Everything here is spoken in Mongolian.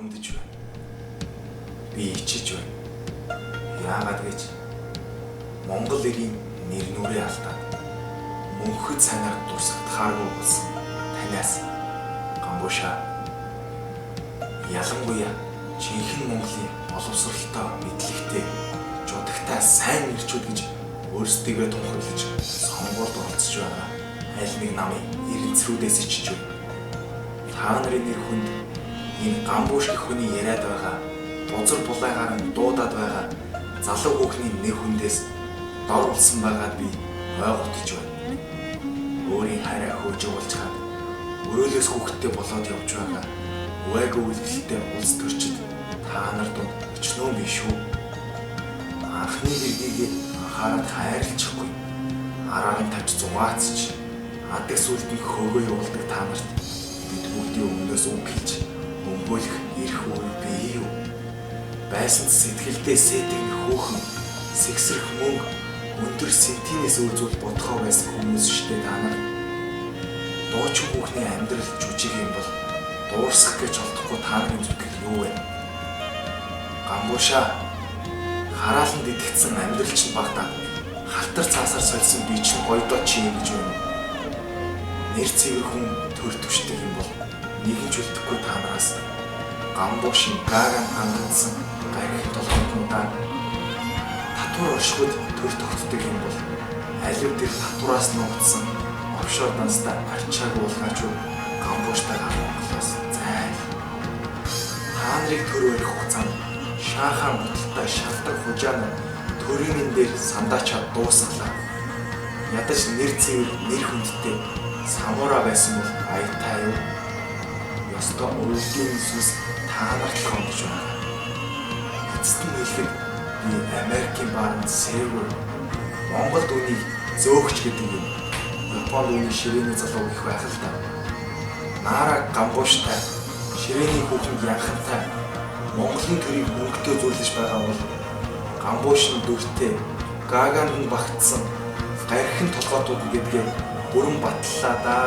хүндэж байна. Би ичиж байна. Яагаад гэж Монгол ирийн нэр нүрээ алдаад мөнхөд санаар дурсагдахааргүй болсон танаас Гамбушаа ялангуяа жинхэнэ Монголын боловсролтой мэдлэгтэй жудагтай сайн ирчүүд гэж өөрсдийгөө тунхаглаж сонгуульд оролцож байгаа аль нэг намын эренцрүүдээс ичж байна. Та нарын нэр хүнд энэ Гамбуш гэх хүний яриад байгаа бузар булаагаар нь дуудаад байгаа залуу хүүхний нэр хүндээс дор улсан байгаад би ойготож байна. Өөрийн хараа хөөж уулзгаад өрөөлөөс хүүхдтэй болоод явж байгаа уяг үйлдэлтэй улс төрчид та нар дунд өчнөө биш үү? Анхны хэргийг анхаарал хайрлахгүй араар нь тавьж зугаацч адаг сүлд нь хөөгөө явуулдаг та нарт бид бүгдийн өмнөөс үг хэлж өмгөөлөх эрх үе бий юу? Байсан сэтгэлдээ сэтгэн хөөхөн сэгсрэх мөнгө өндөр сентинээс үзүүл бодхоо байсан хүмүүс шттэ та нар. Дуучин хүүхний амьдрал жүжиг юм бол дуурсах гэж олдохгүй та нарын зүтгэл юу вэ? Гамбушаа харааланд идэгдсэн амьдрал чинь багтаа халтар цаасаар сольсон би чинь гоёдоо чи юм гэж байна. Нэр цэвэр хүн төр төвшдөг юм бол нэгэн ч үлдэхгүй та нараас Гамбушийн гааган хангалтсан гайхах толгойдаа татвар оршихуд төр тогтдог юм бол алив дээр татвараас нуугдсан офшор данстай арчааг уулгаач уу Гамбуштай Монголоос зайл. Та нарыг төр барих хугацаанд шаахан муталтай шалдаг хужаан төрийн дээр сандаачаад дуусгалаа. Ядаж нэр цэвэр нэр хүндтэй самура байсан бол аятай юу? Ёстой өргөдлийн сүнс та нарт л хандж байна. Эцэст нь хэлэхэд би Америкийн баанд Север Монголд үнийг зөөгч гэдэг юм. Японд үнийг ширээний залуу гэх байх л да. Наара Гамбуштай ширээний хүүхэнд янхантай Монголын төрийг мөнгөтэй зөвлөж байгаа бол Гамбушийн дүртэй гааганд нь багтсан гархин толгоотууд гэдгээ бүрэн батллаа да.